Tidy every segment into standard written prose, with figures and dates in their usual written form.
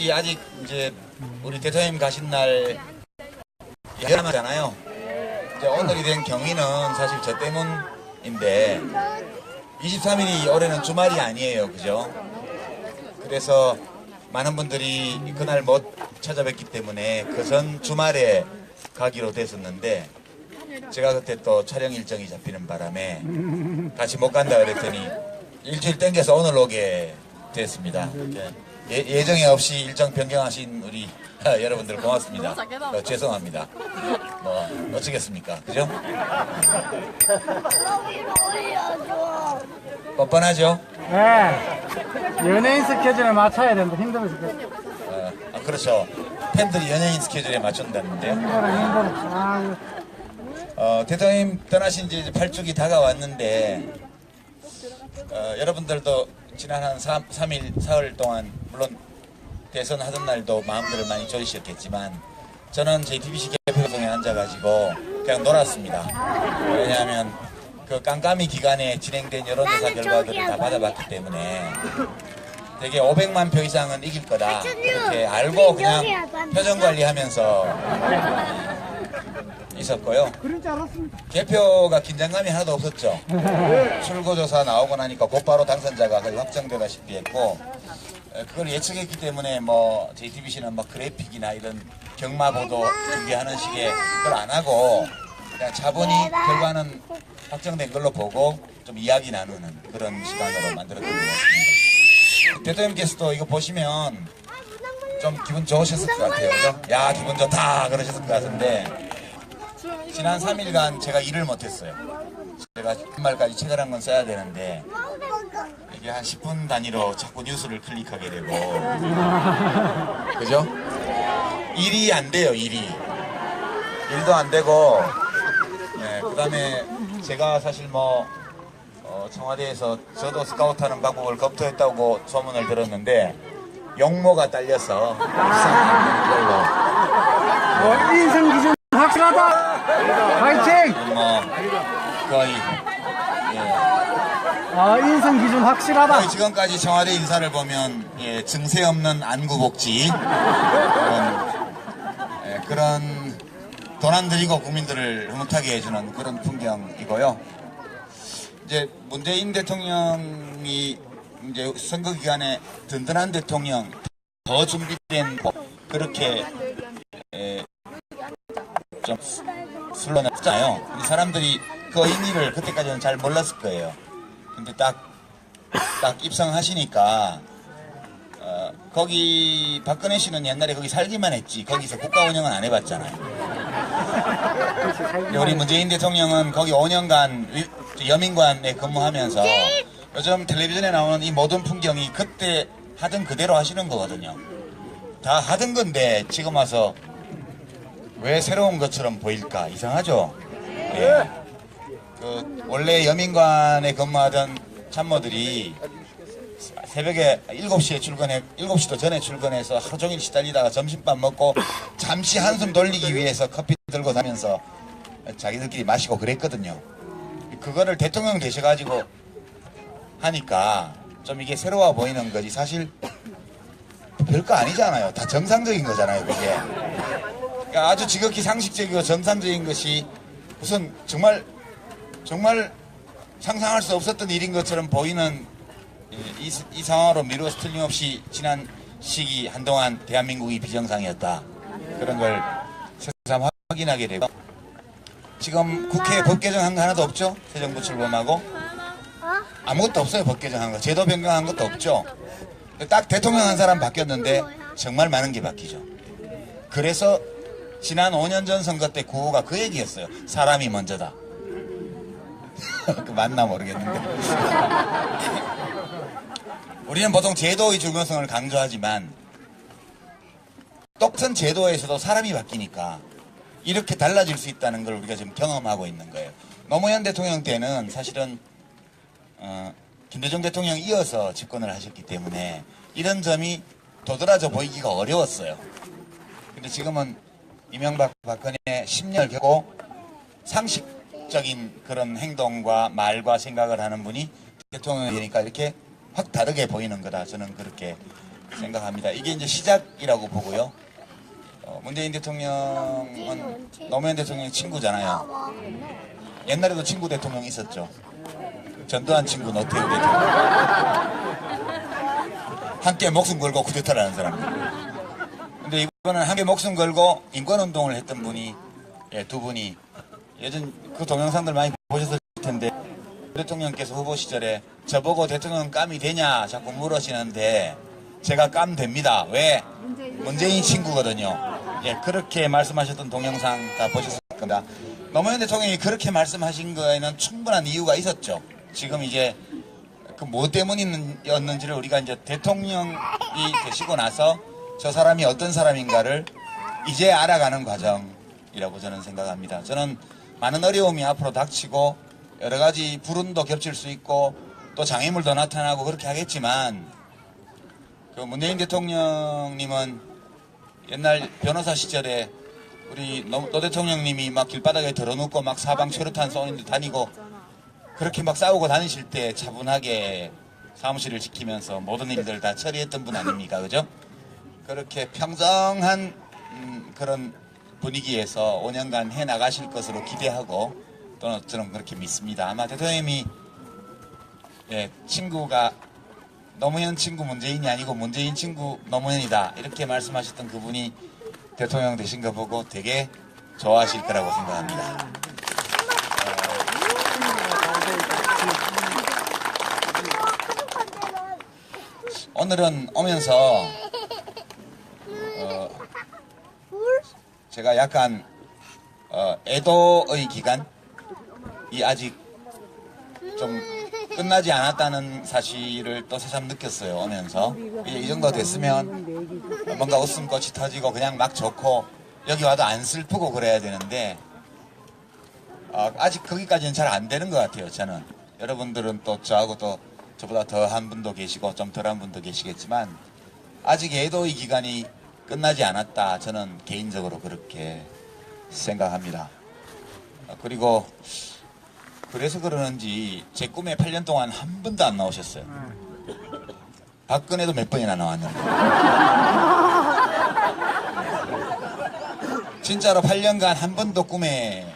사람들이 아직 이제 우리 대통령 가신 날 예감하잖아요. 이제 오늘이 된 경위는 사실 저 때문인데 23일이 올해는 주말이 아니에요, 그죠? 그래서 많은 분들이 그날 못 찾아뵙기 때문에 그 전 주말에 가기로 됐었는데 제가 그때 또 촬영 일정이 잡히는 바람에 같이 못 간다 그랬더니 일주일 땡겨서 오늘 오게 됐습니다. 예정에 없이 일정 변경하신 우리 여러분들 고맙습니다. 죄송합니다. 뭐 어쩌겠습니까, 그죠? 뻔뻔하죠? 네. 연예인 스케줄에 맞춰야 되는데 힘들어 죽겠어. 그렇죠. 팬들이 연예인 스케줄에 맞춘다는데요. 힘들어. 대통령 떠나신 지 8주기 다가왔는데 여러분들도 지난 한 3일, 사흘 동안 물론 대선 하던 날도 마음들을 많이 졸이셨겠지만 저는 JTBC 개표소에 앉아가지고 그냥 놀았습니다. 왜냐하면 그 깜깜이 기간에 진행된 여론조사 결과들을 다 받아봤기 때문에 되게 500만 표 이상은 이길 거다 이렇게 알고 그냥 표정 관리하면서 있었고요. 개표가 긴장감이 하나도 없었죠. 출구조사 나오고 나니까 곧바로 당선자가 거의 확정되다시피 했고 그걸 예측했기 때문에 뭐 JTBC는 뭐 그래픽이나 이런 경마보도 준비하는 식의 걸 안 하고 그냥 차분히 결과는 확정된 걸로 보고 좀 이야기 나누는 그런 시간으로 만들었던 것 같습니다. 대통령께서도 이거 보시면 좀 기분 좋으셨을 것 같아요. 그죠? 야, 기분 좋다 그러셨을 것 같은데 지난 3일간 제가 일을 못했어요. 제가 주말까지 책을 한 권 써야 되는데 이게 한 10분 단위로 자꾸 뉴스를 클릭하게 되고 그죠? 일이 안 돼요. 일도 안 되고 네, 그 다음에 제가 사실 뭐 청와대에서 저도 스카우트하는 방법을 검토했다고 소문을 들었는데 용모가 딸려서 인성 기준 확실하다. 파이팅! 뭐 거의 인성 기준 확실하다. 거의 지금까지 청와대 인사를 보면 증세 없는 안구복지 그런 돈 안 들이고 국민들을 흐뭇하게 해주는 그런 풍경이고요. 이제 문재인 대통령이 이제 선거 기간에 든든한 대통령, 더 준비된 그렇게 좀 술러났잖아요. 사람들이 그 의미를 그때까지는 잘 몰랐을 거예요. 근데 딱 입성하시니까 거기 박근혜 씨는 옛날에 거기 살기만 했지 거기서 국가 운영은 안 해봤잖아요. 우리 문재인 대통령은 거기 5년간 여민관에 근무하면서 요즘 텔레비전에 나오는 이 모든 풍경이 그때 하던 그대로 하시는 거거든요. 다 하던 건데 지금 와서 왜 새로운 것처럼 보일까? 이상하죠? 예. 원래 여민관에 근무하던 참모들이 새벽에 7시에 7시도 전에 출근해서 하루 종일 시달리다가 점심밥 먹고 잠시 한숨 돌리기 위해서 커피 들고 다니면서 자기들끼리 마시고 그랬거든요. 그거를 대통령 되셔가지고 하니까 좀 이게 새로워 보이는 거지 사실 별거 아니잖아요. 다 정상적인 거잖아요, 그게. 그러니까 아주 지극히 상식적이고 정상적인 것이 무슨 정말 상상할 수 없었던 일인 것처럼 보이는 이 상황으로 미루어서 틀림없이 지난 시기 한동안 대한민국이 비정상이었다. 그런 걸 새삼 확인하게 되고 지금 국회에 법 개정한 거 하나도 없죠? 새 정부 출범하고 아무것도 없어요. 법 개정한 거. 제도 변경한 것도 없죠. 딱 대통령 한 사람 바뀌었는데 정말 많은 게 바뀌죠. 그래서 지난 5년 전 선거 때 구호가 그 얘기였어요. 사람이 먼저다. 그 맞나 모르겠는데 우리는 보통 제도의 중요성을 강조하지만 똑같은 제도에서도 사람이 바뀌니까 이렇게 달라질 수 있다는 걸 우리가 지금 경험하고 있는 거예요. 노무현 대통령 때는 사실은 김대중 대통령 이어서 집권을 하셨기 때문에 이런 점이 도드라져 보이기가 어려웠어요. 근데 지금은 이명박 박근혜 10년을 겪고 상식적인 그런 행동과 말과 생각을 하는 분이 대통령이 되니까 이렇게 확 다르게 보이는 거다. 저는 그렇게 생각합니다. 이게 이제 시작이라고 보고요. 문재인 대통령은 노무현 대통령 친구잖아요. 옛날에도 친구 대통령이 있었죠. 전두환 친구 노태우 대통령. 함께 목숨 걸고 쿠데타를 하는 사람들. 근데 이번은 함께 목숨 걸고 인권운동을 했던 분이, 두 분이, 예전 그 동영상들 많이 보셨을 텐데, 대통령께서 후보 시절에 저보고 대통령 감이 되냐 자꾸 물으시는데, 제가 감 됩니다. 왜? 문재인 친구거든요. 그렇게 말씀하셨던 동영상 다 보셨을 겁니다. 노무현 대통령이 그렇게 말씀하신 거에는 충분한 이유가 있었죠. 지금 이제 그 뭐 때문이었는지를 우리가 이제 대통령이 되시고 나서 저 사람이 어떤 사람인가를 이제 알아가는 과정이라고 저는 생각합니다. 저는 많은 어려움이 앞으로 닥치고 여러 가지 불운도 겹칠 수 있고 또 장애물도 나타나고 그렇게 하겠지만, 그 문재인 대통령님은 옛날 변호사 시절에 우리 노 대통령님이 막 길바닥에 들어눕고 막 사방 최루탄 쏘는 데 다니고 그렇게 막 싸우고 다니실 때 차분하게 사무실을 지키면서 모든 일들 다 처리했던 분 아닙니까? 그죠? 그렇게 평정한 그런 분위기에서 5년간 해나가실 것으로 기대하고 또는 저는 그렇게 믿습니다. 아마 대통령님이 친구가 노무현 친구 문재인이 아니고 문재인 친구 노무현이다 이렇게 말씀하셨던 그분이 대통령 되신 거 보고 되게 좋아하실 거라고 생각합니다. 오늘은 오면서 제가 약간 애도의 기간이 아직 좀 끝나지 않았다는 사실을 또 새삼 느꼈어요. 오면서 이제 이 정도 됐으면 뭔가 웃음꽃이 터지고 그냥 막 좋고 여기 와도 안 슬프고 그래야 되는데 아직 거기까지는 잘 안 되는 것 같아요. 저는 여러분들은 또 저하고 또 저보다 더한 분도 계시고 좀 덜한 분도 계시겠지만 아직 애도의 기간이 끝나지 않았다. 저는 개인적으로 그렇게 생각합니다. 그리고 그래서 그러는지 제 꿈에 8년 동안 한 번도 안 나오셨어요. 박근혜도 몇 번이나 나왔는데. 진짜로 8년간 한 번도 꿈에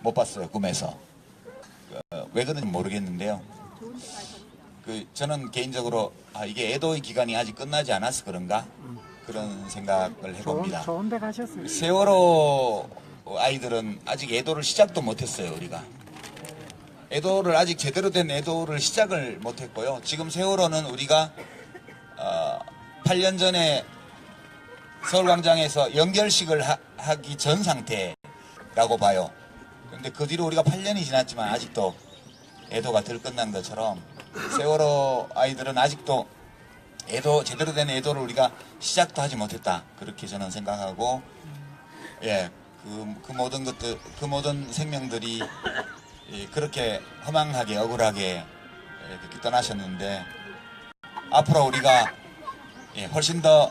못 봤어요. 꿈에서. 왜 그런지 모르겠는데요. 저는 개인적으로 이게 애도의 기간이 아직 끝나지 않아서 그런가? 그런 생각을 해봅니다. 좋은 데 가셨어요. 세월호 아이들은 아직 애도를 시작도 못했어요. 우리가. 애도를 아직 제대로 된 애도를 시작을 못했고요. 지금 세월호는 우리가 8년 전에 서울광장에서 연결식을 하기 전 상태라고 봐요. 그런데 그 뒤로 우리가 8년이 지났지만 아직도 애도가 덜 끝난 것처럼 세월호 아이들은 아직도 제대로 된 애도를 우리가 시작도 하지 못했다. 그렇게 저는 생각하고, 그 모든 것들, 그 모든 생명들이 그렇게 허망하게 억울하게 이렇게 떠나셨는데 앞으로 우리가 훨씬 더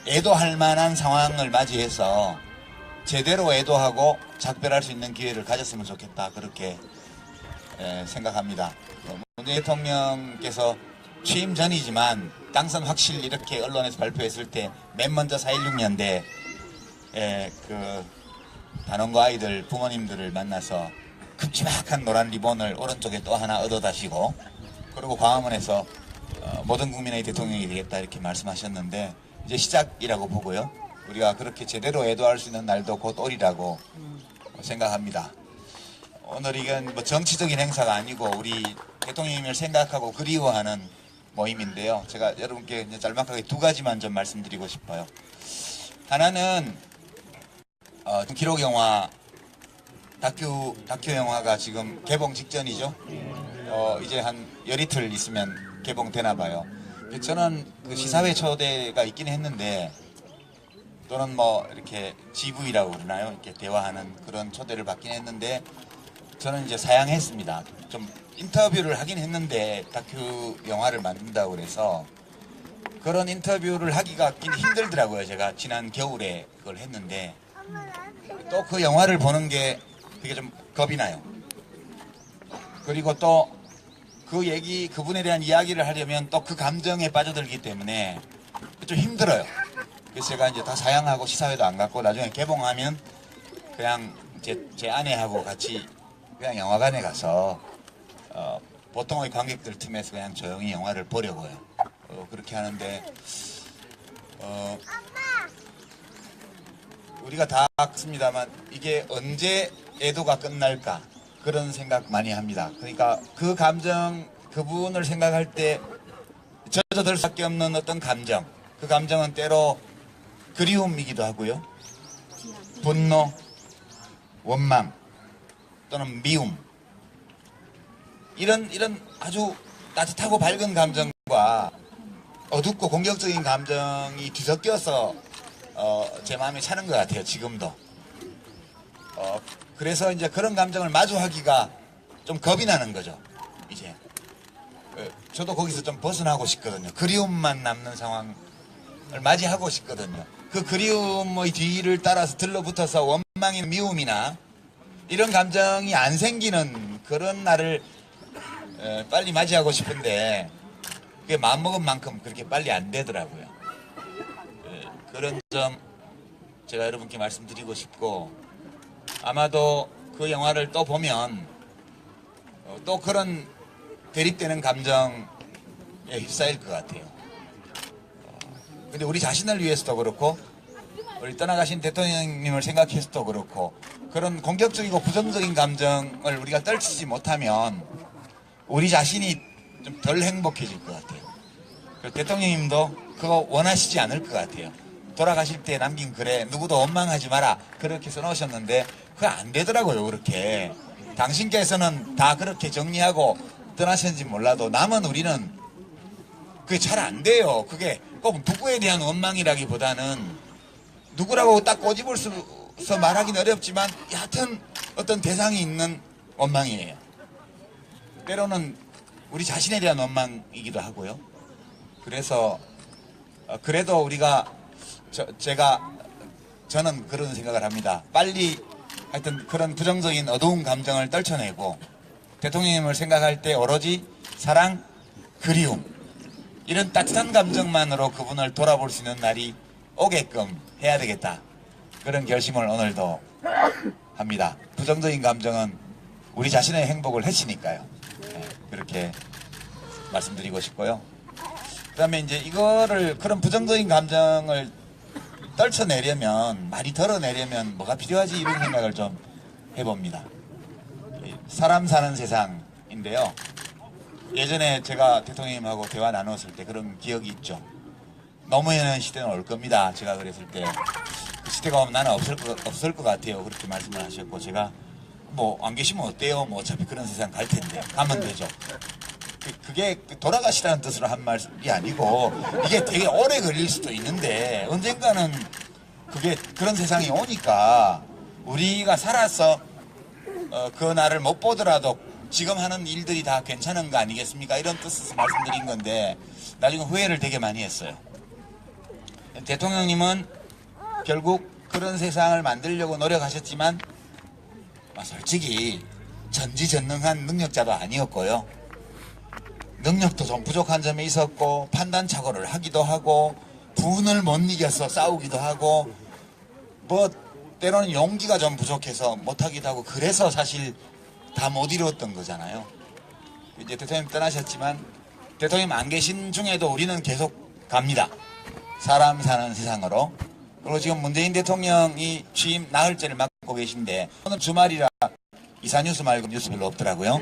애도할 만한 상황을 맞이해서 제대로 애도하고 작별할 수 있는 기회를 가졌으면 좋겠다. 그렇게 생각합니다. 문재인 대통령께서 취임 전이지만 당선 확실 이렇게 언론에서 발표했을 때 맨 먼저 4.16년대 그 단원고 아이들 부모님들을 만나서 큼지막한 노란 리본을 오른쪽에 또 하나 얻어다시고 그리고 광화문에서 모든 국민의 대통령이 되겠다 이렇게 말씀하셨는데 이제 시작이라고 보고요. 우리가 그렇게 제대로 애도할 수 있는 날도 곧 오리라고 생각합니다. 오늘 이건 뭐 정치적인 행사가 아니고 우리 대통령님을 생각하고 그리워하는 모임인데요. 제가 여러분께 이제 짤막하게 두 가지만 좀 말씀드리고 싶어요. 하나는 기록 영화 다큐 영화가 지금 개봉 직전이죠. 이제 한 열이틀 있으면 개봉되나 봐요. 저는 그 시사회 초대가 있긴 했는데 또는 뭐 이렇게 GV라고 그러나요? 이렇게 대화하는 그런 초대를 받긴 했는데 저는 이제 사양했습니다. 좀 인터뷰를 하긴 했는데 다큐 영화를 만든다고 그래서 그런 인터뷰를 하기가 힘들더라고요. 제가 지난 겨울에 그걸 했는데 또 그 영화를 보는 게 되게 좀 겁이 나요. 그리고 또 그분에 대한 이야기를 하려면 또 그 감정에 빠져들기 때문에 좀 힘들어요. 그래서 제가 이제 다 사양하고 시사회도 안 갔고 나중에 개봉하면 그냥 제 아내하고 같이 그냥 영화관에 가서 보통의 관객들 틈에서 그냥 조용히 영화를 보려고요. 그렇게 하는데 우리가 다 그렇습니다만 이게 언제 애도가 끝날까 그런 생각 많이 합니다. 그러니까 그 감정 그분을 생각할 때 젖어들 수밖에 없는 어떤 감정 그 감정은 때로 그리움이기도 하고요. 분노, 원망 또는 미움 이런 아주 따뜻하고 밝은 감정과 어둡고 공격적인 감정이 뒤섞여서 제 마음에 차는 것 같아요. 지금도. 그래서 이제 그런 감정을 마주하기가 좀 겁이 나는 거죠. 이제 저도 거기서 좀 벗어나고 싶거든요. 그리움만 남는 상황을 맞이하고 싶거든요. 그 그리움의 뒤를 따라서 들러붙어서 원망이나 미움이나 이런 감정이 안 생기는 그런 날을 빨리 맞이하고 싶은데 그게 마음먹은 만큼 그렇게 빨리 안 되더라고요. 그런 점 제가 여러분께 말씀드리고 싶고 아마도 그 영화를 또 보면 또 그런 대립되는 감정에 휩싸일 것 같아요. 근데 우리 자신을 위해서도 그렇고 우리 떠나가신 대통령님을 생각해서도 그렇고 그런 공격적이고 부정적인 감정을 우리가 떨치지 못하면 우리 자신이 좀 덜 행복해질 것 같아요. 대통령님도 그거 원하시지 않을 것 같아요. 돌아가실 때 남긴 글에 누구도 원망하지 마라 그렇게 써놓으셨는데 그거 안 되더라고요. 그렇게 당신께서는 다 그렇게 정리하고 떠나셨는지 몰라도 남은 우리는 그게 잘 안 돼요. 그게 꼭 누구에 대한 원망이라기보다는 누구라고 딱 꼬집어서 말하기는 어렵지만 여하튼 어떤 대상이 있는 원망이에요. 때로는 우리 자신에 대한 원망이기도 하고요. 그래서 그래도 우리가 저는 그런 생각을 합니다. 빨리 하여튼 그런 부정적인 어두운 감정을 떨쳐내고 대통령님을 생각할 때 오로지 사랑, 그리움 이런 따뜻한 감정만으로 그분을 돌아볼 수 있는 날이 오게끔 해야 되겠다. 그런 결심을 오늘도 합니다. 부정적인 감정은 우리 자신의 행복을 해치니까요. 그렇게 말씀드리고 싶고요. 그 다음에 이제 이거를 그런 부정적인 감정을 떨쳐내려면 많이 덜어내려면 뭐가 필요하지 이런 생각을 좀 해봅니다. 사람 사는 세상인데요. 예전에 제가 대통령님하고 대화 나눴을 때 그런 기억이 있죠. 노무현 시대는 올 겁니다. 제가 그랬을 때 그 시대가 오면 나는 없을 것 같아요. 그렇게 말씀을 하셨고 제가 뭐 안 계시면 어때요? 뭐 어차피 그런 세상 갈 텐데 가면 되죠. 그게 돌아가시라는 뜻으로 한 말이 아니고 이게 되게 오래 걸릴 수도 있는데 언젠가는 그게 그런 세상이 오니까 우리가 살아서 그 날을 못 보더라도 지금 하는 일들이 다 괜찮은 거 아니겠습니까? 이런 뜻에서 말씀드린 건데 나중에 후회를 되게 많이 했어요. 대통령님은 결국 그런 세상을 만들려고 노력하셨지만 솔직히 전지전능한 능력자도 아니었고요. 능력도 좀 부족한 점이 있었고 판단착오를 하기도 하고 분을 못 이겨서 싸우기도 하고 뭐 때로는 용기가 좀 부족해서 못하기도 하고 그래서 사실 다 못 이루었던 거잖아요. 이제 대통령 떠나셨지만 대통령 안 계신 중에도 우리는 계속 갑니다. 사람 사는 세상으로. 그리고 지금 문재인 대통령이 취임 나흘째를 맡고 계신데 오늘 주말이라 이사뉴스 말고 뉴스 별로 없더라고요.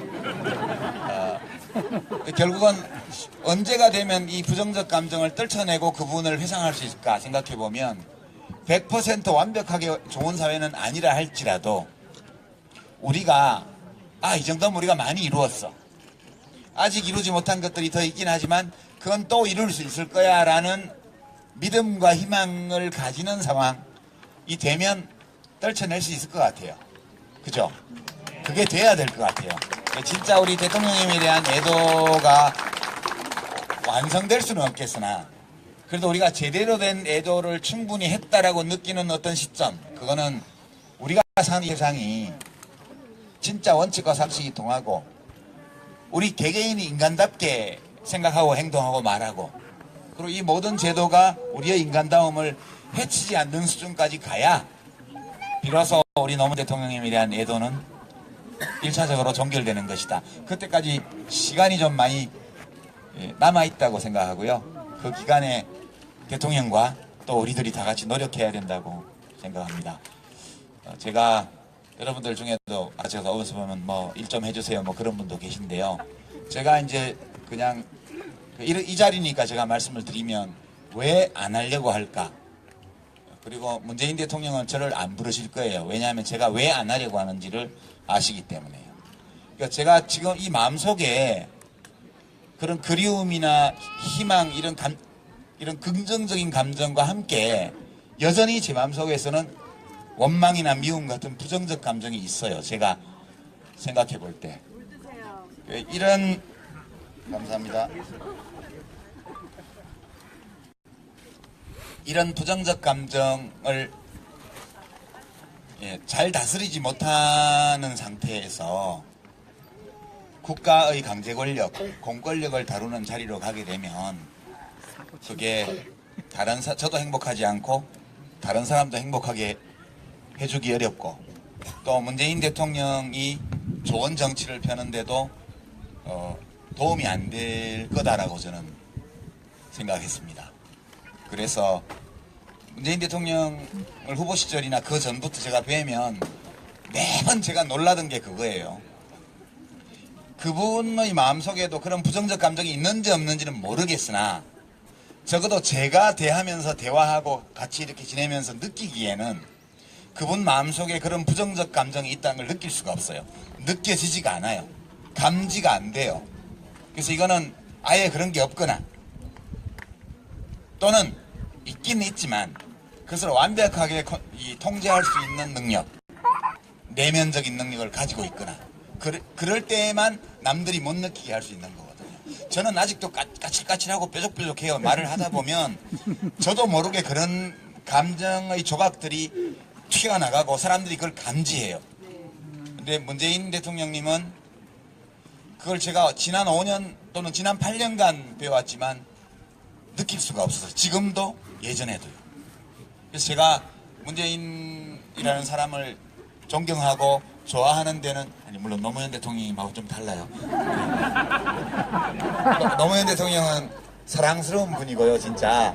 결국은 언제가 되면 이 부정적 감정을 떨쳐내고 그분을 회상할 수 있을까 생각해보면 100% 완벽하게 좋은 사회는 아니라 할지라도 우리가 이 정도면 우리가 많이 이루었어. 아직 이루지 못한 것들이 더 있긴 하지만 그건 또 이룰 수 있을 거야 라는 믿음과 희망을 가지는 상황이 되면 떨쳐낼 수 있을 것 같아요. 그죠? 그게 돼야 될 것 같아요. 진짜 우리 대통령님에 대한 애도가 완성될 수는 없겠으나 그래도 우리가 제대로 된 애도를 충분히 했다라고 느끼는 어떤 시점 그거는 우리가 사는 세상이 진짜 원칙과 상식이 통하고 우리 개개인이 인간답게 생각하고 행동하고 말하고 그리고 이 모든 제도가 우리의 인간다움을 해치지 않는 수준까지 가야 비로소 우리 노무현 대통령님에 대한 애도는 1차적으로 종결되는 것이다. 그때까지 시간이 좀 많이 남아있다고 생각하고요. 그 기간에 대통령과 또 우리들이 다 같이 노력해야 된다고 생각합니다. 제가 여러분들 중에도 제가 어디서 보면 뭐 일 좀 해주세요 뭐 그런 분도 계신데요. 제가 이제 그냥 이 자리니까 제가 말씀을 드리면 왜 안 하려고 할까? 그리고 문재인 대통령은 저를 안 부르실 거예요. 왜냐하면 제가 왜 안 하려고 하는지를 아시기 때문에요. 그러니까 제가 지금 이 마음속에 그런 그리움이나 희망 이런 긍정적인 감정과 함께 여전히 제 마음속에서는 원망이나 미움 같은 부정적 감정이 있어요. 제가 생각해 볼 때. 이런 감사합니다. 이런 부정적 감정을 잘 다스리지 못하는 상태에서 국가의 강제 권력, 공권력을 다루는 자리로 가게 되면 그게 저도 행복하지 않고 다른 사람도 행복하게 해주기 어렵고 또 문재인 대통령이 좋은 정치를 펴는데도 도움이 안 될 거다라고 저는 생각했습니다. 그래서 문재인 대통령을 후보 시절이나 그 전부터 제가 뵈면 매번 제가 놀라던 게 그거예요. 그분의 마음속에도 그런 부정적 감정이 있는지 없는지는 모르겠으나 적어도 제가 대하면서 대화하고 같이 이렇게 지내면서 느끼기에는 그분 마음속에 그런 부정적 감정이 있다는 걸 느낄 수가 없어요. 느껴지지가 않아요. 감지가 안 돼요. 그래서 이거는 아예 그런 게 없거나 또는 있기는 있지만 그것을 완벽하게 통제할 수 있는 능력, 내면적인 능력을 가지고 있거나 그럴 때에만 남들이 못 느끼게 할 수 있는 거거든요. 저는 아직도 까칠까칠하고 뾰족뾰족해요. 말을 하다 보면 저도 모르게 그런 감정의 조각들이 튀어나가고 사람들이 그걸 감지해요. 근데 문재인 대통령님은 그걸 제가 지난 5년 또는 지난 8년간 배워왔지만 느낄 수가 없어서 지금도 예전에도요. 그래서 제가 문재인이라는 사람을 존경하고 좋아하는 데는 물론 노무현 대통령님하고 좀 달라요. 노무현 대통령은 사랑스러운 분이고요, 진짜.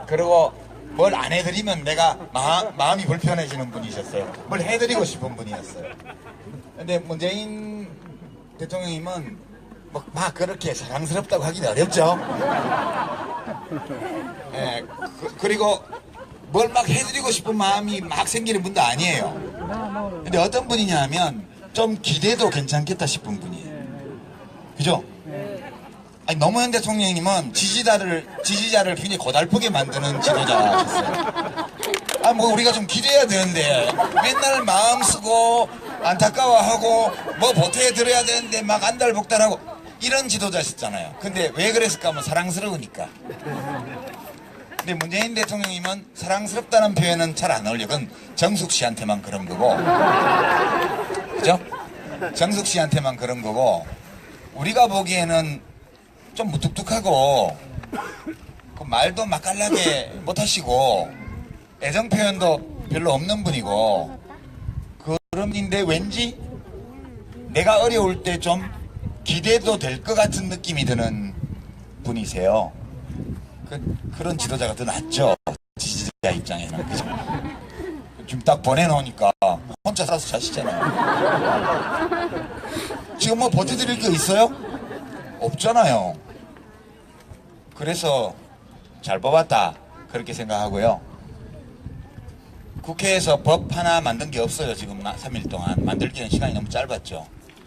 그리고 뭘 안 해드리면 내가 마음이 불편해지는 분이셨어요. 뭘 해드리고 싶은 분이었어요. 근데 문재인 대통령님은 막 그렇게 사랑스럽다고 하기는 어렵죠. 예, 그리고 뭘 막 해드리고 싶은 마음이 막 생기는 분도 아니에요. 근데 어떤 분이냐 하면 좀 기대도 괜찮겠다 싶은 분이에요. 그죠? 아니, 노무현 대통령님은 지지자를 굉장히 고달프게 만드는 지도자셨어요. 뭐 우리가 좀 기대해야 되는데 맨날 마음 쓰고 안타까워하고 뭐 보태해 드려야 되는데 막 안달복달하고 이런 지도자셨잖아요. 근데 왜 그랬을까 하면 사랑스러우니까. 근데 문재인 대통령님은 사랑스럽다는 표현은 잘 안 어울려. 그건 정숙 씨한테만 그런 거고. 그죠? 정숙 씨한테만 그런 거고 우리가 보기에는 좀 무뚝뚝하고 그 말도 맛깔나게 못하시고 애정 표현도 별로 없는 분이고 그런 분인데 왠지 내가 어려울 때 좀 기대도 될 것 같은 느낌이 드는 분이세요. 그런 지도자가 더 낫죠. 지지자 입장에는. 그죠? 지금 딱 보내놓으니까 혼자 살아서 자시잖아요. 지금 뭐 보태드릴 거 있어요? 없잖아요. 그래서 잘 뽑았다 그렇게 생각하고요. 국회에서 법 하나 만든 게 없어요. 지금 3일 동안 만들기는 시간이 너무 짧았죠.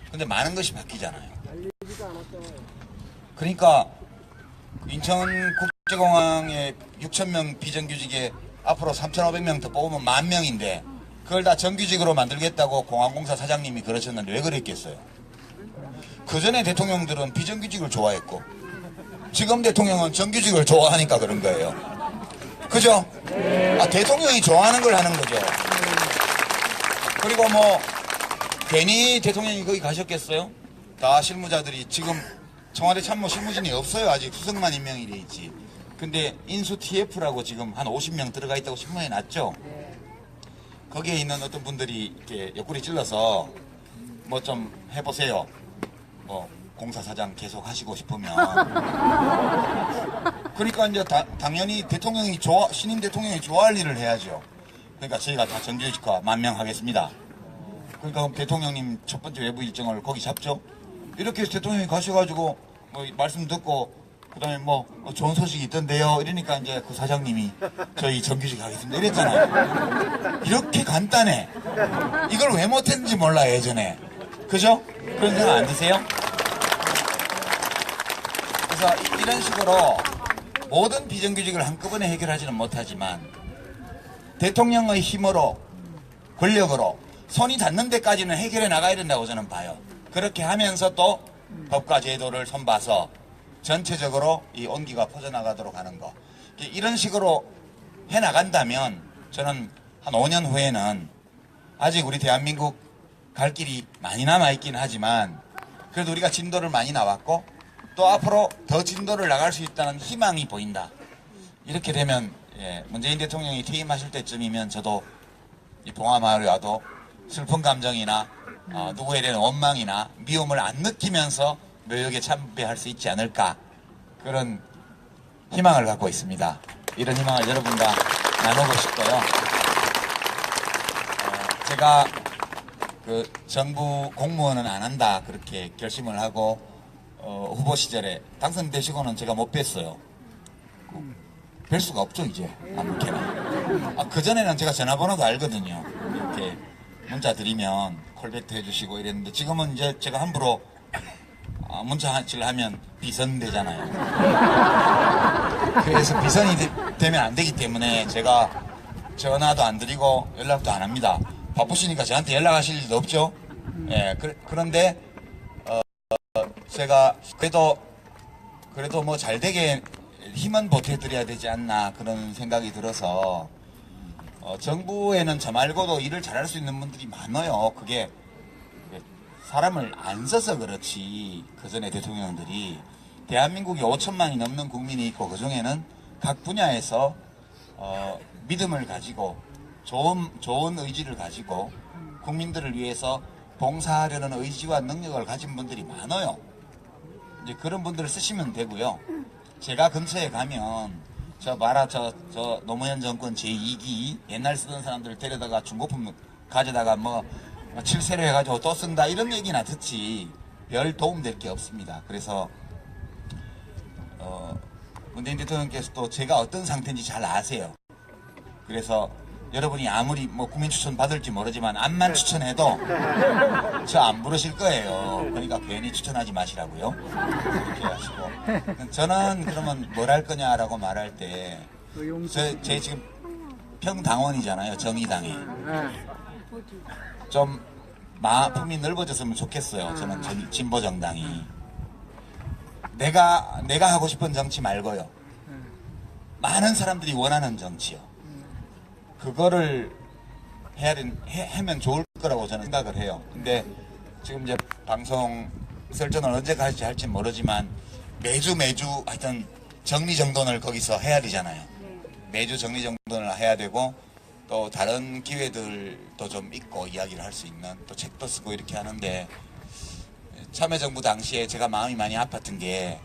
근데 많은 것이 바뀌잖아요. 그러니까 인천국제공항에 6,000명 비정규직에 앞으로 3,500명 더 뽑으면 10,000명인데 그걸 다 정규직으로 만들겠다고 공항공사 사장님이 그러셨는데 왜 그랬겠어요? 그전에 대통령들은 비정규직을 좋아했고 지금 대통령은 정규직을 좋아하니까 그런 거예요. 그죠? 대통령이 좋아하는 걸 하는 거죠. 그리고 뭐 괜히 대통령이 거기 가셨겠어요? 다 실무자들이 지금 청와대 참모 실무진이 없어요. 아직 수석만 임명이 돼 있지. 근데 인수 TF라고 지금 한 50명 들어가 있다고 신문에 났죠? 거기에 있는 어떤 분들이 이렇게 옆구리 찔러서 뭐 좀 해보세요. 뭐 공사사장 계속 하시고 싶으면. 그러니까 이제 당연히 대통령이 신임 대통령이 좋아할 일을 해야죠. 그러니까 저희가 다 정규직화 10,000명 하겠습니다. 그러니까 그럼 대통령님 첫 번째 외부 일정을 거기 잡죠. 이렇게 해서 대통령이 가셔가지고 뭐 말씀 듣고 그다음에 뭐 좋은 소식이 있던데요. 이러니까 이제 그 사장님이 저희 정규직 하겠습니다. 이랬잖아요. 이렇게 간단해. 이걸 왜 못했는지 몰라 예전에. 그죠? 그런 생각 안 드세요? 그래서 이런 식으로 모든 비정규직을 한꺼번에 해결하지는 못하지만 대통령의 힘으로 권력으로 손이 닿는 데까지는 해결해 나가야 된다고 저는 봐요. 그렇게 하면서 또 법과 제도를 손봐서 전체적으로 이 온기가 퍼져나가도록 하는 거. 이런 식으로 해나간다면 저는 한 5년 후에는 아직 우리 대한민국 갈 길이 많이 남아있긴 하지만 그래도 우리가 진도를 많이 나왔고 또 앞으로 더 진도를 나갈 수 있다는 희망이 보인다. 이렇게 되면 문재인 대통령이 퇴임하실 때쯤이면 저도 이 봉화마을에 와도 슬픈 감정이나 누구에 대한 원망이나 미움을 안 느끼면서 묘역에 참배할 수 있지 않을까 그런 희망을 갖고 있습니다. 이런 희망을 여러분과 나누고 싶고요. 제가 그 정부 공무원은 안 한다 그렇게 결심을 하고 후보 시절에 당선되시고는 제가 못 뵀어요. 뵐 수가 없죠 이제 아무렇게나. 그전에는 제가 전화번호도 알거든요. 이렇게 문자 드리면 콜백도 해주시고 이랬는데 지금은 이제 제가 함부로 문자질 하면 비선되잖아요. 그래서 비선이 되면 안 되기 때문에 제가 전화도 안 드리고 연락도 안 합니다. 바쁘시니까 저한테 연락하실 일도 없죠. 예, 그런데 제가 그래도 뭐 잘 되게 힘은 보태드려야 되지 않나 그런 생각이 들어서 정부에는 저 말고도 일을 잘할 수 있는 분들이 많아요. 그게 사람을 안 써서 그렇지 그전에 대통령들이 대한민국이 5천만이 넘는 국민이 있고 그중에는 각 분야에서 믿음을 가지고 좋은 의지를 가지고 국민들을 위해서 봉사하려는 의지와 능력을 가진 분들이 많아요. 이제 그런 분들을 쓰시면 되고요. 제가 근처에 가면 저 노무현 정권 제2기 옛날 쓰던 사람들 데려다가 중고품 가져다가 뭐 7세로 해가지고 또 쓴다 이런 얘기나 듣지 별 도움될 게 없습니다. 그래서 문재인 대통령께서도 제가 어떤 상태인지 잘 아세요. 그래서 여러분이 아무리 뭐 국민 추천 받을지 모르지만 암만 추천해도 저 안 부르실 거예요. 그러니까 괜히 추천하지 마시라고요. 그렇게 하시고 저는 그러면 뭘 할 거냐라고 말할 때 제 지금 평당원이잖아요. 정의당에 좀 마음이 넓어졌으면 좋겠어요. 저는 진보 정당이 내가 하고 싶은 정치 말고요. 많은 사람들이 원하는 정치요. 그거를 하면 좋을 거라고 저는 생각을 해요. 근데 지금 이제 방송 설정을 언제까지 할지 모르지만 매주 하여튼 정리정돈을 거기서 해야 되잖아요. 매주 정리정돈을 해야 되고 또 다른 기회들도 좀 있고 이야기를 할 수 있는 또 책도 쓰고 이렇게 하는데 참여정부 당시에 제가 마음이 많이 아팠던 게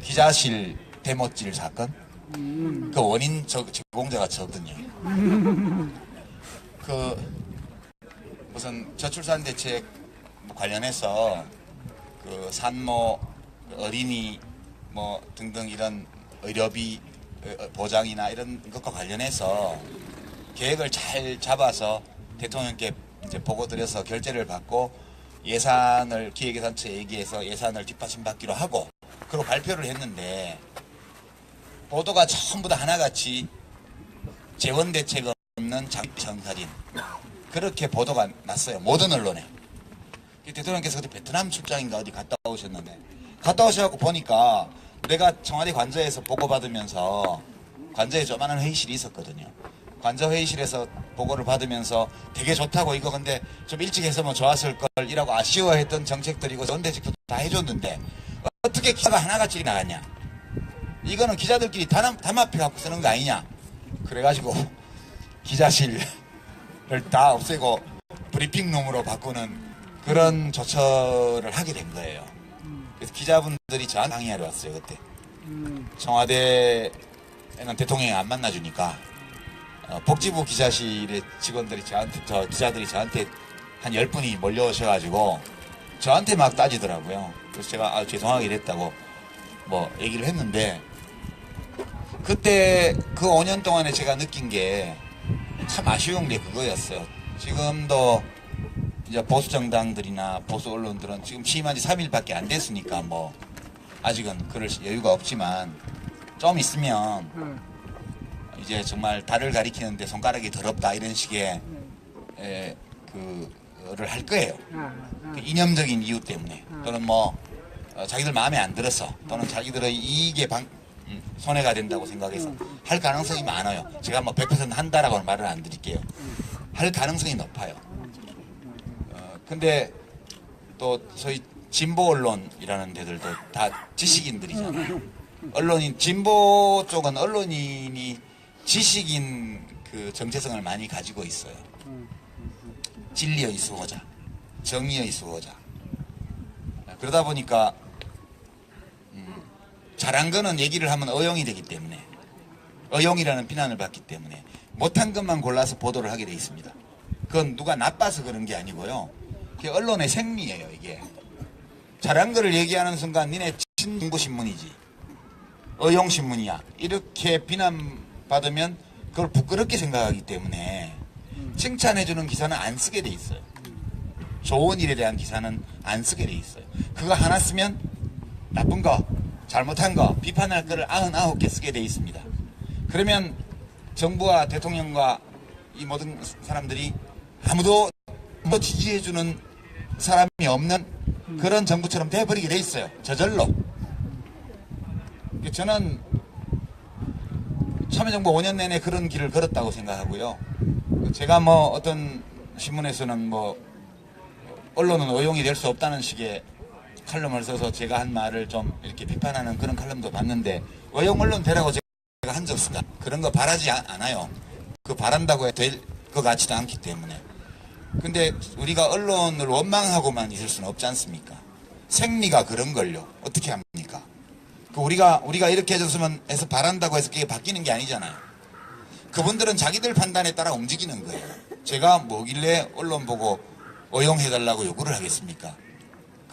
기자실 대못질 사건 그 원인 제공자가 저거든요. 그 무슨 저출산 대책 관련해서 그 산모 어린이 뭐 등등 이런 의료비 보장이나 이런 것과 관련해서 계획을 잘 잡아서 대통령께 이제 보고 드려서 결재를 받고 예산을 기획예산처에 얘기해서 예산을 뒷받침받기로 하고 그리고 발표를 했는데 보도가 전부 다 하나같이 재원 대책 없는 장사진 그렇게 보도가 났어요. 모든 언론에. 대통령께서 그때 베트남 출장인가 어디 갔다 오셨는데 갔다 오셔갖고 보니까 내가 청와대 관저에서 보고받으면서 관저에 조그마한 회의실이 있었거든요. 관저 회의실에서 보고를 받으면서 되게 좋다고 이거 근데 좀 일찍 했으면 좋았을 걸 이라고 아쉬워했던 정책들이고 전 대책도 다 해줬는데 어떻게 기사가 하나같이 나갔냐. 이거는 기자들끼리 담합해 갖고 쓰는 거 아니냐. 그래가지고 기자실을 다 없애고 브리핑룸으로 바꾸는 그런 조처를 하게 된 거예요. 그래서 기자분들이 저한테 항의하러 왔어요. 그때 청와대에는 대통령이 안 만나주니까 복지부 기자실의 직원들이 기자들이 저한테 한 10분이 몰려오셔가지고 저한테 막 따지더라고요. 그래서 제가 죄송하게 됐다고 뭐 얘기를 했는데, 그때 그 5년 동안에 제가 느낀 게 참 아쉬운 게 그거였어요. 지금도 이제 보수 정당들이나 보수 언론들은 지금 취임한 지 3일밖에 안 됐으니까 뭐 아직은 그럴 여유가 없지만, 좀 있으면 이제 정말 달을 가리키는데 손가락이 더럽다 이런 식의 그를 할 거예요. 그 이념적인 이유 때문에, 또는 뭐 자기들 마음에 안 들어서, 또는 자기들의 이익에 손해가 된다고 생각해서 할 가능성이 많아요. 제가 뭐 100% 한다라고는 말을 안 드릴게요. 할 가능성이 높아요. 근데 또 소위 진보 언론이라는 데들도 다 지식인들이잖아요. 진보 쪽은 언론인이 지식인 그 정체성을 많이 가지고 있어요. 진리의 수호자, 정의의 수호자. 그러다 보니까 잘한 거는 얘기를 하면 어용이 되기 때문에, 어용이라는 비난을 받기 때문에 못한 것만 골라서 보도를 하게 돼 있습니다. 그건 누가 나빠서 그런 게 아니고요. 그게 언론의 생리예요. 이게 잘한 거를 얘기하는 순간 니네 친중부 신문이지, 어용 신문이야, 이렇게 비난받으면 그걸 부끄럽게 생각하기 때문에 칭찬해주는 기사는 안 쓰게 돼 있어요. 좋은 일에 대한 기사는 안 쓰게 돼 있어요. 그거 하나 쓰면 나쁜 거, 잘못한 거, 비판할 거를 99개 쓰게 돼 있습니다. 그러면 정부와 대통령과 이 모든 사람들이 아무도 지지해주는 사람이 없는 그런 정부처럼 돼버리게 돼 있어요. 저절로. 저는 참여정부 5년 내내 그런 길을 걸었다고 생각하고요. 제가 뭐 어떤 신문에서는 뭐 언론은 어용이 될 수 없다는 식의 칼럼을 써서 제가 한 말을 좀 이렇게 비판하는 그런 칼럼도 봤는데, 어용 언론 되라고 제가 한 적 없습니다. 그런 거 바라지 않아요. 그 바란다고 될 것 같지도 않기 때문에. 근데 우리가 언론을 원망하고만 있을 수는 없지 않습니까? 생리가 그런 걸요. 어떻게 합니까? 우리가 이렇게 해줬으면 해서 바란다고 해서 그게 바뀌는 게 아니잖아요. 그분들은 자기들 판단에 따라 움직이는 거예요. 제가 뭐길래 언론 보고 어용해달라고 요구를 하겠습니까?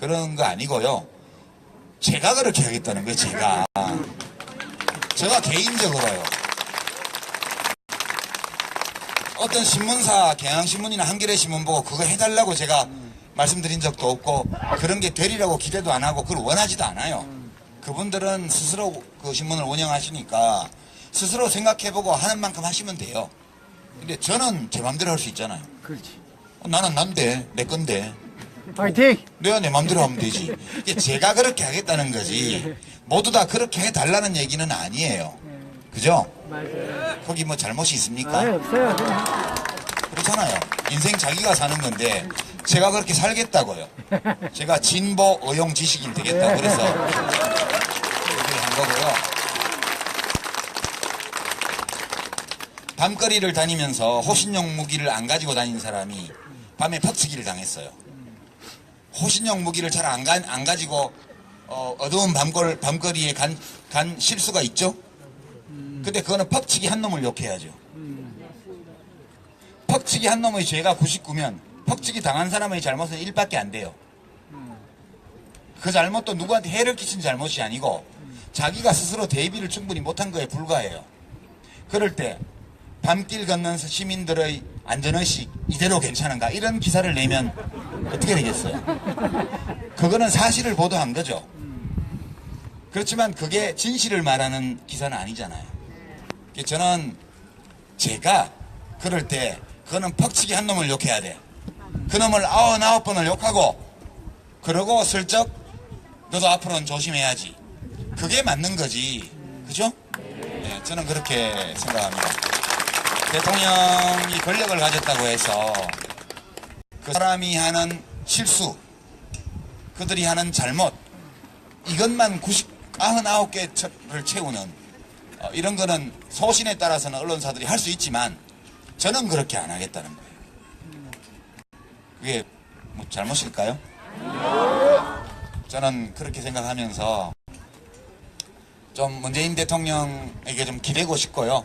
그런 거 아니고요. 제가 그렇게 하겠다는 거예요. 제가 개인적으로요. 어떤 신문사, 경향신문이나 한겨레신문 보고 그거 해달라고 제가 말씀드린 적도 없고, 그런 게 되리라고 기대도 안 하고 그걸 원하지도 않아요. 그분들은 스스로 그 신문을 운영하시니까 스스로 생각해보고 하는 만큼 하시면 돼요. 근데 저는 제 맘대로 할 수 있잖아요. 그렇지. 나는 난데, 내 건데. 파이팅! 내가 내 맘대로 하면 되지. 이게 제가 그렇게 하겠다는 거지, 모두 다 그렇게 해달라는 얘기는 아니에요. 그죠? 맞아요. 거기 뭐 잘못이 있습니까? 없어요. 그렇잖아요. 인생 자기가 사는 건데 제가 그렇게 살겠다고요. 제가 진보 어용 지식인 되겠다고 그래서 그렇게 한 거고요. 밤거리를 다니면서 호신용 무기를 안 가지고 다니는 사람이 밤에 퍽치기를 당했어요. 호신용 무기를 잘 안 가지고 어두운 밤거리에 간 실수가 있죠? 근데 그거는 퍽치기 한 놈을 욕해야죠. 퍽치기 한 놈의 죄가 99면 퍽치기 당한 사람의 잘못은 1밖에 안 돼요. 그 잘못도 누구한테 해를 끼친 잘못이 아니고 자기가 스스로 대비를 충분히 못한 거에 불과해요. 그럴 때 밤길 걷는 시민들의 안전의식 이대로 괜찮은가, 이런 기사를 내면 어떻게 되겠어요? 그거는 사실을 보도한 거죠. 그렇지만 그게 진실을 말하는 기사는 아니잖아요. 저는 제가 그럴 때 그거는 퍽치기 한 놈을 욕해야 돼. 그 놈을 99번을 욕하고, 그러고 슬쩍 너도 앞으로는 조심해야지. 그게 맞는 거지. 그죠? 네, 저는 그렇게 생각합니다. 대통령이 권력을 가졌다고 해서 그 사람이 하는 실수, 그들이 하는 잘못, 이것만 99개를 채우는 이런 거는 소신에 따라서는 언론사들이 할 수 있지만 저는 그렇게 안 하겠다는 거예요. 그게 뭐 잘못일까요? 저는 그렇게 생각하면서 좀 문재인 대통령에게 좀 기대고 싶고요.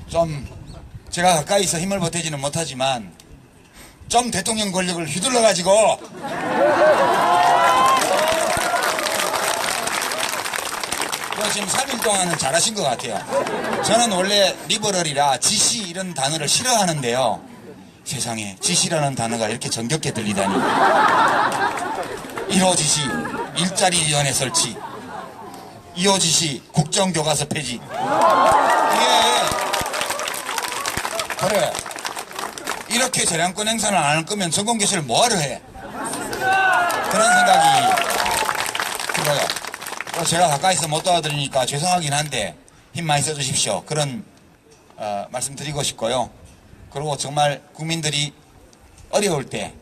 좀 제가 가까이서 힘을 보태지는 못하지만 좀 대통령 권력을 휘둘러 가지고 지금 3일 동안은 잘하신 것 같아요. 저는 원래 리버럴이라 지시 이런 단어를 싫어하는데요. 세상에 지시라는 단어가 이렇게 정겹게 들리다니. 1호 지시 일자리위원회 설치, 2호 지시 국정교과서 폐지. 이게 그래 이렇게 재량권 행사를 안 할 거면 전공 개시를 뭐하러 해? 그런 생각이 들어요. 제가 가까이서 못 도와드리니까 죄송하긴 한데 힘 많이 써주십시오. 그런 말씀드리고 싶고요. 그리고 정말 국민들이 어려울 때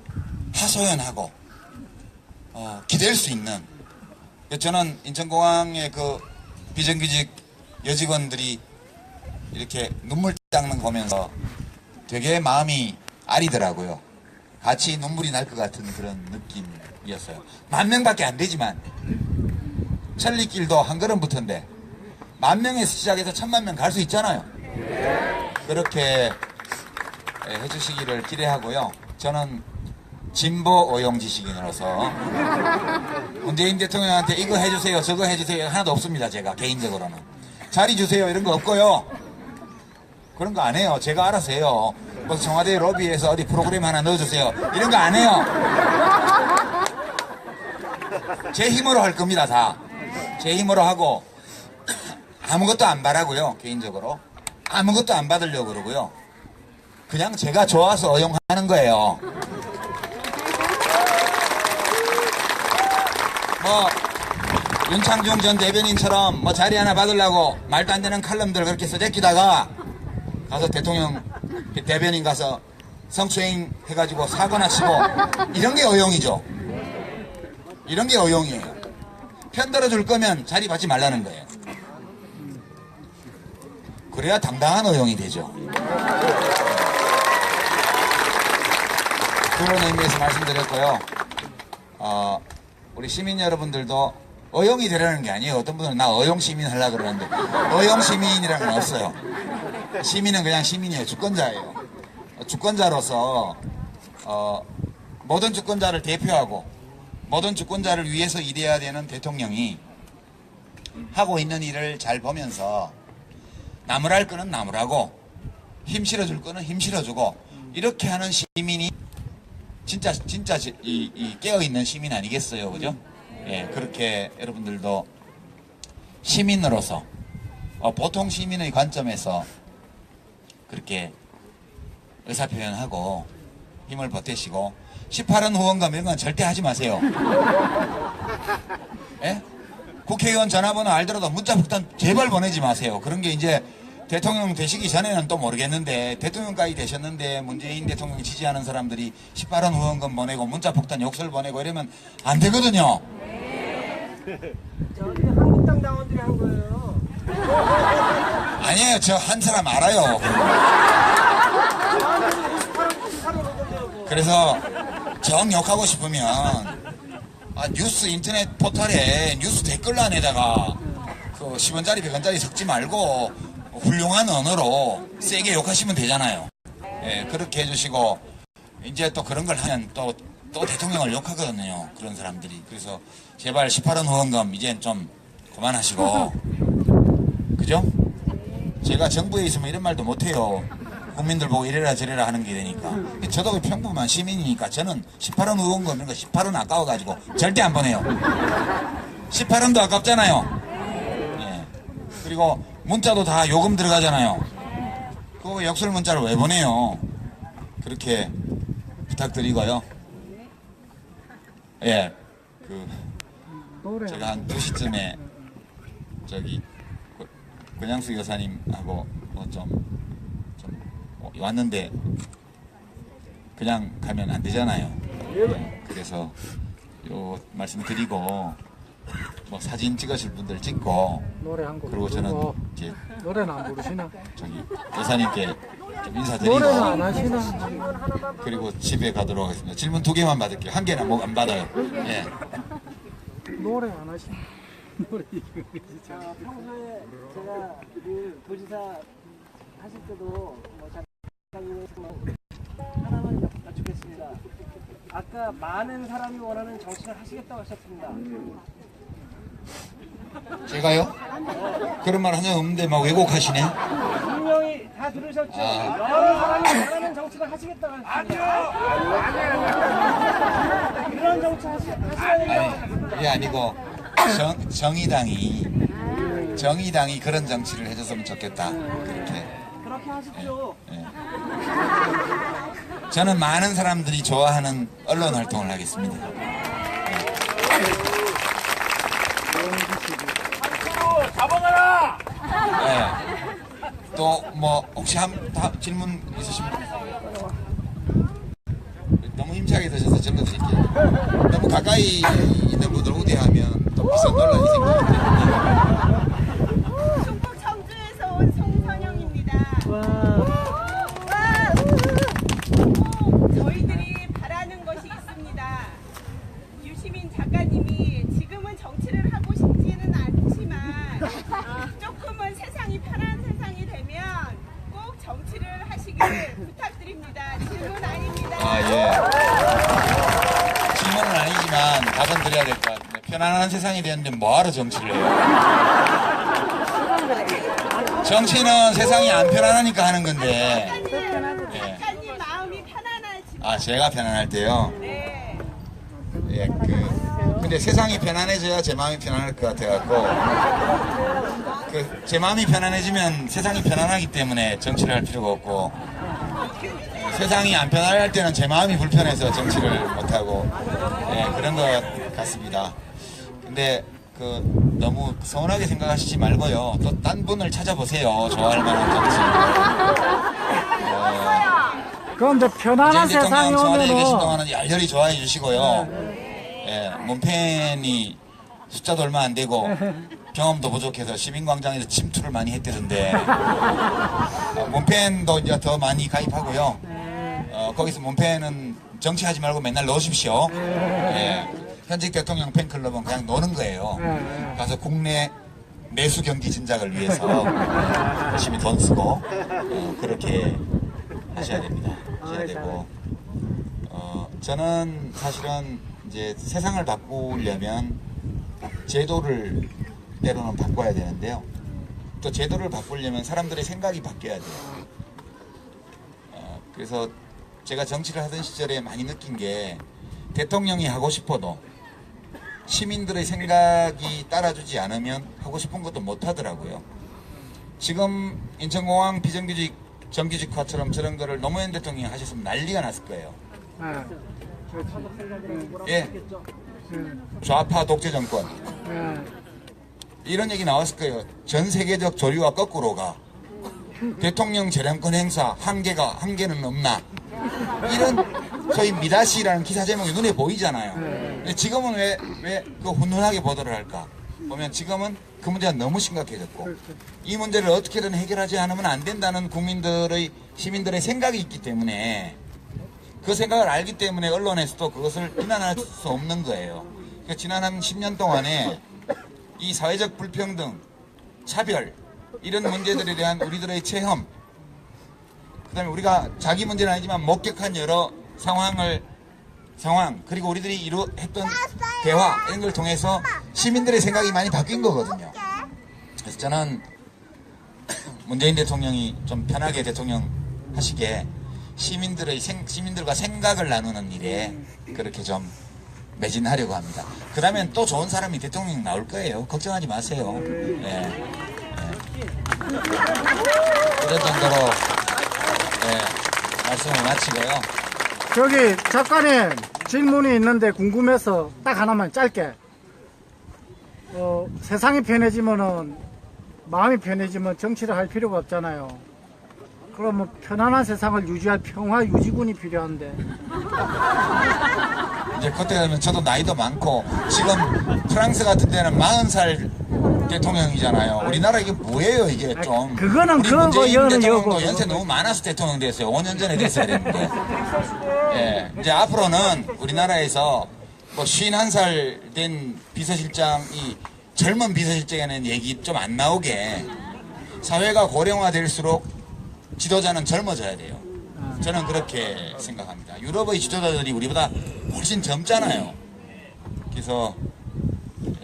하소연하고 기댈 수 있는, 저는 인천공항의 그 비정규직 여직원들이 이렇게 눈물 닦는 거 보면서 되게 마음이 아리더라고요. 같이 눈물이 날 것 같은 그런 느낌이었어요. 10,000명밖에 안 되지만 천리길도 한 걸음부터인데 10,000명에서 시작해서 1,000,000명 갈 수 있잖아요. 그렇게 해주시기를 기대하고요. 저는 진보 오용지식인으로서 문재인 대통령한테 이거 해주세요 저거 해주세요 하나도 없습니다. 제가 개인적으로는 자리 주세요 이런 거 없고요. 그런 거 안 해요. 제가 알아서 해요. 뭐 청와대 로비에서 어디 프로그램 하나 넣어주세요 이런 거 안 해요. 제 힘으로 할 겁니다. 다 제 힘으로 하고 아무것도 안 바라고요. 개인적으로 아무것도 안 받으려고 그러고요. 그냥 제가 좋아서 어용하는 거예요. 뭐 윤창중 전 대변인처럼 뭐 자리 하나 받으려고 말도 안 되는 칼럼들 그렇게 써제끼다가 가서 대통령 대변인 가서 성추행 해가지고 사고나 치고 이런 게 어용이죠. 이런 게 어용이에요. 편들어 줄 거면 자리 받지 말라는 거예요. 그래야 당당한 어용이 되죠. 그런 의미에서 말씀드렸고요. 우리 시민 여러분들도 어용이 되라는 게 아니에요. 어떤 분들은 나 어용 시민 하려고 그러는데 어용 시민이라는 건 없어요. 시민은 그냥 시민이에요. 주권자예요. 주권자로서 모든 주권자를 대표하고 모든 주권자를 위해서 일해야 되는 대통령이 하고 있는 일을 잘 보면서 나무랄 거는 나무라고 힘 실어줄 거는 힘 실어주고 이렇게 하는 시민이 진짜 이 깨어있는 시민 아니겠어요. 그죠? 예, 그렇게 여러분들도 시민으로서 보통 시민의 관점에서 그렇게 의사표현하고 힘을 보태시고 18원 후원금 이런 건 절대 하지 마세요. 예? 국회의원 전화번호 알더라도 문자 폭탄 제발 보내지 마세요. 그런 게 이제 대통령 되시기 전에는 또 모르겠는데 대통령까지 되셨는데 문재인 대통령 지지하는 사람들이 18원 후원금 보내고 문자 폭탄 욕설 보내고 이러면 안 되거든요. 저기 한국당 당원들이 한 거예요. 아니에요. 저 한 사람 알아요. 그래서 정 욕하고 싶으면 뉴스 인터넷 포털에 뉴스 댓글란에다가 그 10원짜리 100원짜리 섞지 말고 훌륭한 언어로 세게 욕하시면 되잖아요. 예, 그렇게 해주시고 이제 또 그런 걸 하면 또 대통령을 욕하거든요. 그런 사람들이. 그래서 제발 18원 후원금 이젠 좀 그만하시고, 그죠? 제가 정부에 있으면 이런 말도 못해요. 국민들 보고 이래라 저래라 하는 게 되니까. 저도 평범한 시민이니까 저는 18원 후원금 이런 거 18원 아까워가지고 절대 안 보내요. 18원도 아깝잖아요. 예. 그리고 문자도 다 요금 들어가잖아요. 그거 역설 문자를 왜 보내요? 그렇게 부탁드리고요. 예. 제가 한 2시쯤에 저기 권양수 여사님하고 좀 왔는데 그냥 가면 안 되잖아요. 예, 그래서 요 말씀 드리고 뭐 사진 찍으실 분들 찍고 노래 한 곡 그리고 저는 부르고. 이제 노래는 안 부르시나? 저기 여사님께 좀 노래는 인사드리고 안 하시나? 그리고 집에 가도록 하겠습니다. 질문 2개만 받을게요. 1개는 뭐 안 받아요. 예. 노래 안 하시나? 노래 평소에 제가 그 도지사 하실 때도 뭐 잠깐 하나만 여쭙겠습니다. 아까 많은 사람이 원하는 정치를 하시겠다고 하셨습니다. 제가요? 그런 말 한 적 없는데 막 왜곡하시네. 분명히 다 들으셨죠? 아. 많은 사람이 원하는 정치를 하시겠다고 하셨습니다. 그런 정치 하셔야 된다고 하셨습니다. 그게 아니고 정의당이 그런 정치를 해줬으면 좋겠다. 그렇게. 그렇게 하십시오. 예. 저는 많은 사람들이 좋아하는 언론 활동을 하겠습니다. 잡아가라! 예. 또 뭐 혹시 질문 있으신 분? 너무 힘차게 드셔서 질문 드릴게요. 너무 가까이 있는 분들 우대하면 또 비싼 논란이 생기기 때문에. 충북 청주에서 온 송선영입니다. 저희들이 바라는 것이 있습니다. 유시민 작가님이 지금은 정치를 하고 싶지는 않지만 조금은 세상이 편한 세상이 되면 꼭 정치를 하시기를 부탁드립니다. 질문 아닙니다. 아, 예. 질문은 아니지만 답은 드려야 될 것 같은데 편안한 세상이 되는데 뭐하러 정치를 해요? 정치는 세상이 안 편안하니까 하는 건데. 작가님 마음이 편안하지. 아, 제가 편안할 때요? 네. 예, 근데 세상이 편안해져야 제 마음이 편안할 것 같아갖고 제 마음이 편안해지면 세상이 편안하기 때문에 정치를 할 필요가 없고 세상이 안 편안할 때는 제 마음이 불편해서 정치를 못하고 그런 것 같습니다. 근데 너무 서운하게 생각하시지 말고요. 또 딴 분을 찾아보세요. 좋아할 만한 정치. 그럼 이제 편안한 문재인 세상이 대통령 청와대에 계신 오면은 동안은 열렬히 좋아해 주시고요. 문팬이 숫자도 얼마 안 되고 경험도 부족해서 시민광장에서 침투를 많이 했대던데 문팬도 이제 더 많이 가입하고요. 거기서 문팬은 정치하지 말고 맨날 넣으십시오. 현직 대통령 팬클럽은 그냥 노는 거예요. 가서 국내 내수 경기 진작을 위해서 열심히 돈 쓰고 그렇게 하셔야 됩니다. 하셔야 되고 저는 사실은 이제 세상을 바꾸려면 제도를 때로는 바꿔야 되는데요. 또 제도를 바꾸려면 사람들의 생각이 바뀌어야 돼요. 그래서 제가 정치를 하던 시절에 많이 느낀 게 대통령이 하고 싶어도 시민들의 생각이 따라주지 않으면 하고 싶은 것도 못 하더라고요. 지금 인천공항 비정규직 정규직화처럼 저런 거를 노무현 대통령이 하셨으면 난리가 났을 거예요. 예. 좌파 독재 정권. 이런 얘기 나왔을 거예요. 전 세계적 조류와 거꾸로 가. 대통령 재량권 행사 한계는 없나? 이런 소위 미다시라는 기사 제목이 눈에 보이잖아요. 근데 지금은 왜 그 훈훈하게 보도를 할까? 보면 지금은 그 문제가 너무 심각해졌고 이 문제를 어떻게든 해결하지 않으면 안 된다는 시민들의 생각이 있기 때문에 그 생각을 알기 때문에 언론에서도 그것을 비난할 수 없는 거예요. 그러니까 지난 한 10년 동안에 이 사회적 불평등, 차별 이런 문제들에 대한 우리들의 체험, 그 다음에 우리가 자기 문제는 아니지만 목격한 여러 상황 그리고 우리들이 했던 대화 이런 걸 통해서 시민들의 생각이 많이 바뀐 거거든요. 그래서 저는 문재인 대통령이 좀 편하게 대통령 하시게 시민들과 생각을 나누는 일에 그렇게 좀 매진하려고 합니다. 그 다음엔 또 좋은 사람이 대통령 나올 거예요. 걱정하지 마세요. 이런 정도로 말씀을 마치고요. 저기 작가님 질문이 있는데 궁금해서 딱 하나만 짧게. 세상이 편해지면은 마음이 편해지면 정치를 할 필요가 없잖아요. 그러면 편안한 세상을 유지할 평화 유지군이 필요한데 이제 그때 되면 저도 나이도 많고 지금 프랑스 같은 데는 40살 대통령이잖아요. 우리나라 이게 뭐예요 이게 좀. 그거는 우리 그거 문재인 여는 대통령도 여고. 연세 너무 많아서 대통령 됐어요. 5년 전에 됐어야 되는데. 예, 이제 앞으로는 우리나라에서 뭐 51살 된 비서실장이 젊은 비서실장에는 얘기 좀 안 나오게 사회가 고령화될수록 지도자는 젊어져야 돼요. 저는 그렇게 생각합니다. 유럽의 지도자들이 우리보다 훨씬 젊잖아요. 그래서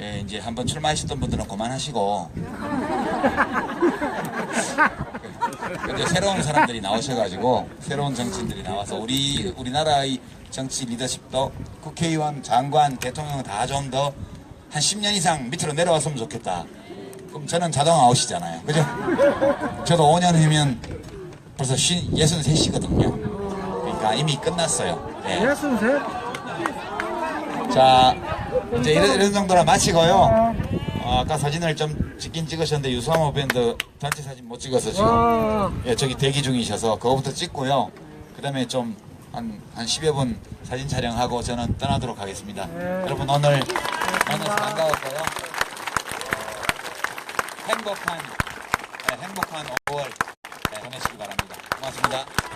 예, 이제 한번 출마하셨던 분들은 그만하시고 근데 새로운 사람들이 나오셔가지고 새로운 정치인들이 나와서 우리나라의 정치 리더십도 국회의원, 장관, 대통령 다 좀 더 한 10년 이상 밑으로 내려왔으면 좋겠다. 그럼 저는 자동 아웃이잖아요. 그죠? 저도 5년 후면 벌써 63이거든요. 그러니까 이미 끝났어요. 네. 예순 셋. 자, 이제 이런 정도로 마치고요. 아까 사진을 좀 찍긴 찍으셨는데 유수암호 밴드 단체 사진 못 찍어서 지금 와. 예, 저기 대기 중이셔서 그거부터 찍고요. 그 다음에 좀 한 10여 분 사진 촬영하고 저는 떠나도록 하겠습니다. 여러분 오늘 만나서 반가웠고요. 행복한 5월 보내시기 바랍니다. 고맙습니다.